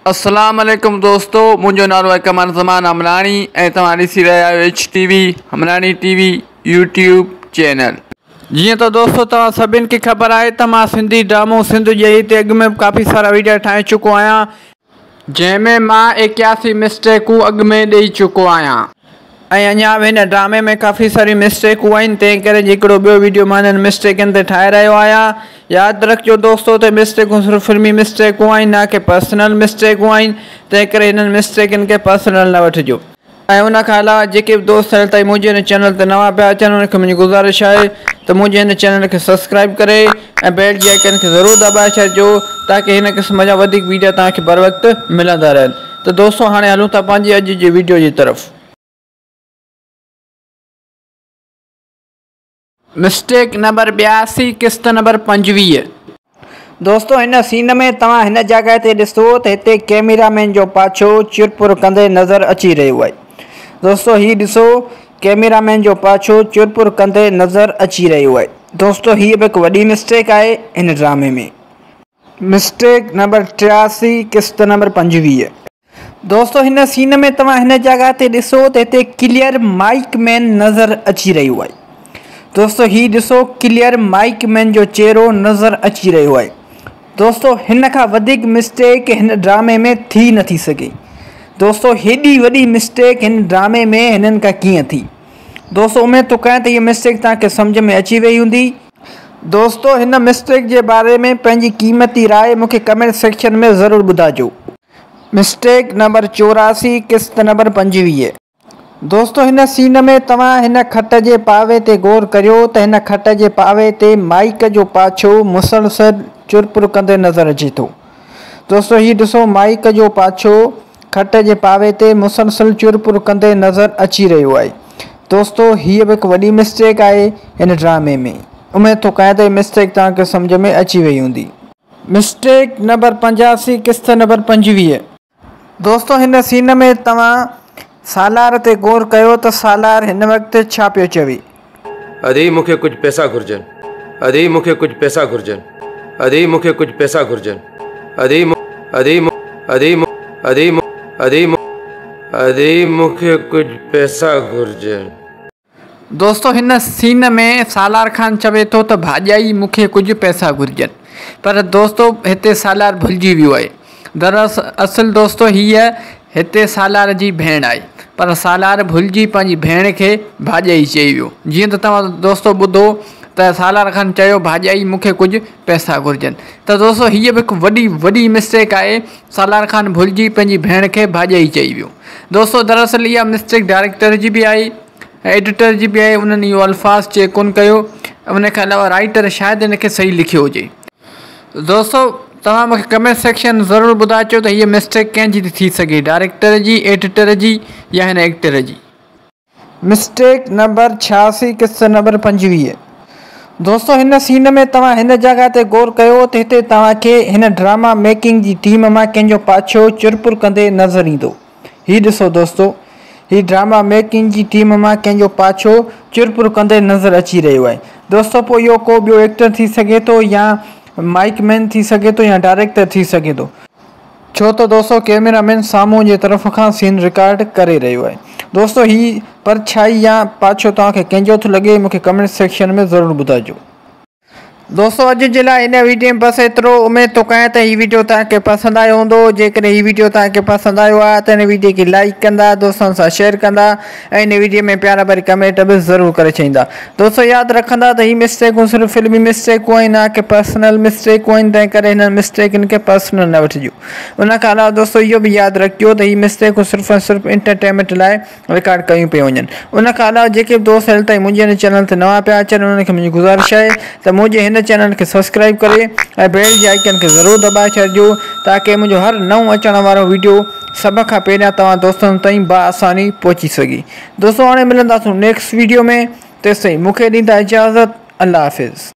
अस्सलाम वालेकुम दोस्तों, मुझो नालो है कमर ज़मान हमरानी ऐं तव्हां ॾिसी रहिया आहियो HTV हमरानी TV यूट्यूब चैनल। जी तो दोस्तों तव्हां सभिनि खे ख़बर है तो मां सिंधी ड्रामो सिंध जे ते अॻु में काफ़ी सारा वीडियो ठाहे चुको आहियां, जंहिंमें मां 81 मिस्टेकूं अॻु में ॾेई चुको आहियां ऐं अञा बि हिन ड्रामे में काफ़ी सारी मिस्टेकूं आहिनि। तंहिं करे हिकिड़ो ॿियो वीडियो मां हिननि मिस्टेकनि ते ठाहे रहियो आहियां। यादि रखिजो दोस्तों त मिस्टेकूं सिर्फ़ु फिल्मी मिस्टेकूं आहिनि, ना कि पर्सनल मिस्टेकूं आहिनि। तंहिं करे हिननि मिस्टेकनि खे पर्सनल न वठिजो। ऐं उन खां अलावा जेके बि दोस्त हाल ताईं मुंहिंजे हिन चैनल ते नवां पिया अचनि उनखे मुंहिंजी गुज़ारिश आहे त मुंहिंजे हिन चैनल खे सब्सक्राइब करे ऐं बेल जे आइकन खे ज़रूरु दॿाए छॾिजो ताकि हिन क़िस्म जा वधीक वीडियो तव्हांखे बर वक़्तु मिलंदा रहनि। त दोस्तों हाणे हलूं था पंहिंजी अॼु जी वीडियो जी तरफ़। मिस्टेक नंबर 82 किस्त नंबर 25। दोस्तों हिन सीन में तव्हां हिन जॻह ते ॾिसो त हिते कैमरामैन जो पाछो चुरपुर कंदे नज़र अची रहियो आहे। दोस्तों ही ॾिसो कैमरामैन जो पाछो चुरपुर कंदे नज़र अची रहियो आहे। दोस्तों ही बि हिकु वॾी मिस्टेक आहे इन ड्रामे में। मिस्टेक नंबर 83 किस्त नंबर 25। दोस्तों हिन सीन में तव्हां हिन जॻह ते ॾिसो त हिते क्लियर माइक मैन नज़र अची रहियो आहे। दोस्तों ही ॾिसो क्लियर माइक मैन जो चेहरो नज़र अची रहियो आहे। दोस्तों हिन खां वधीक मिस्टेक हिन ड्रामे में थी नथी सघे। दोस्तों हेॾी वॾी मिस्टेक हिन ड्रामे में हिननि खां कीअं थी। दोस्तों उमेद थो कयां त हीअ मिस्टेक तव्हांखे सम्झ में अची वई हूंदी। दोस्तों हिन मिस्टेक जे बारे में पंहिंजी क़ीमती राय मूंखे कमेंट सेक्शन में ज़रूरु ॿुधाइजो। मिस्टेक नंबर 84 किस्त नंबर 25। दोस्तों हिन सीन में तव्हां हिन खट जे पावे ते गौर करियो त हिन खट जे पावे ते माइक जो पाछो मुसलसल चुरपुर कंदे नज़र अचे थो। दोस्तों ही ॾिसो माइक जो पाछो खट जे पावे ते मुसलसल चुरपुर कंदे नज़र अची रहियो आहे। दोस्तों हीअ बि हिकु वॾी मिस्टेक आहे हिन ड्रामे में। उमेद थो कयां त हीअ मिस्टेक तव्हांखे सम्झ में अची वई हूंदी। मिस्टेक नंबर 85 किस्त नंबर 25। दोस्तों हिन सीन में तव्हां सालार ते गौर कयो त सालार हिन वक़्तु छा पियो चवे। अदी मूंखे कुझु पैसा घुर्जनि, अदी मूंखे कुझु पैसा घुर्जनि, अदी मूंखे कुझु पैसा घुर्जनि, अदी अदी अदी अदी अदी अदी मूंखे कुझु पैसा घुर्जनि। दोस्तों हिन सीन में सालार खान चवे थो त भाॼाई मूंखे कुझु पैसा घुर्जनि, पर दोस्तों हिते सालार भुलिजी वियो आहे। दरअसल दोस्तों हीअ हिते सालार जी भेण आहे, पर सालार भुलिजी पंहिंजी भेण खे भाॼाई चई वियो। जीअं त तव्हां दोस्तों ॿुधो त सालार खान चयो भाॼाई मूंखे कुझु पैसा घुर्जनि। त दोस्तों हीअ बि हिकु वॾी मिस्टेक आहे। सालार खान भुलिजी पंहिंजी भेण खे भाॼाई चई वियो। दोस्तों दरअसल इहा मिस्टेक डायरेक्टर जी बि आहे, एडिटर जी बि आहे। उन्हनि इहो अल्फाज़ चेक कोन कयो। उन खां अलावा राइटर शायदि हिन खे सही लिखियो हुजे। दोस्तों तव्हां मूंखे कमेंट सेक्शन ज़रूरु ॿुधाइजो त हीअ मिस्टेक कंहिंजी थी सघे, डायरेक्टर जी, एडिटर जी या हिन एक्टर जी। मिस्टेक नंबर 86 किस्त नंबर 25। दोस्तों हिन सीन में तव्हां हिन जॻह ते गौर कयो त हिते तव्हांखे हिन ड्रामा मेकिंग जी टीम मां कंहिंजो पाछो चुरपुर कंदे नज़र ईंदो। हीअ ॾिसो दोस्तों, हीअ ड्रामा मेकिंग जी टीम मां कंहिंजो पाछो चुरपुर कंदे नज़र अची रहियो आहे। दोस्तों पोइ इहो को ॿियो एक्टर थी सघे थो, या माइक मैन थी सघे थो, या डायरेक्टर थी सघे थो, छो त दोस्तों कैमरामैन साम्हूं जे तरफ़ खां सीन रिकॉर्ड करे रहियो आहे। दोस्तों ही परछाई या पाछो तव्हांखे कंहिंजो थो लॻे, मूंखे कमेंट सेक्शन में ज़रूरु ॿुधाइजो। दोस्तों अॼु जे लाइ हिन वीडियो में बसि एतिरो। उमेद थो कयां त हीअ वीडियो तव्हांखे पसंदि आयो हूंदो। जेकॾहिं हीअ वीडियो तव्हांखे पसंदि आयो आहे त हिन वीडियो खे लाइक कंदा, दोस्तनि सां शेयर कंदा ऐं हिन वीडियो में प्यारा भरी कमेंट बि ज़रूरु करे छॾींदा। दोस्तों यादि रखंदा त हीअ मिस्टेकूं सिर्फ़ु फिल्मी मिस्टेकूं आहिनि, ना कि पर्सनल मिस्टेकूं आहिनि। तंहिं करे हिन मिस्टेकनि खे पर्सनल न वठिजो। उन खां अलावा दोस्तों इहो बि यादि रखिजो त हीअ मिस्टेकूं सिर्फ़ु ऐं सिर्फ़ु इंटरटेनमेंट लाइ रिकॉर्ड कयूं पियूं वञनि। उन खां अलावा जेके बि दोस्त हाल ताईं मुंहिंजे हिन चैनल ते नवां पिया अचनि उन्हनि खे मुंहिंजी गुज़ारिश आहे त मुंहिंजे हिन चैनल खे सब्सक्राइब करे ऐं बेल जे आइकन खे ज़रूरु दॿाए छॾिजो ताकि मुंहिंजो हर नओं अचण वारो वीडियो सभ खां पहिरियां तव्हां दोस्तनि ताईं बआसानी पहुची सघे। दोस्तों हाणे मिलंदासीं नेक्स्ट वीडियो में। तेसिताईं मूंखे ॾींदा इजाज़त। अल्लाह हाफ़िज़।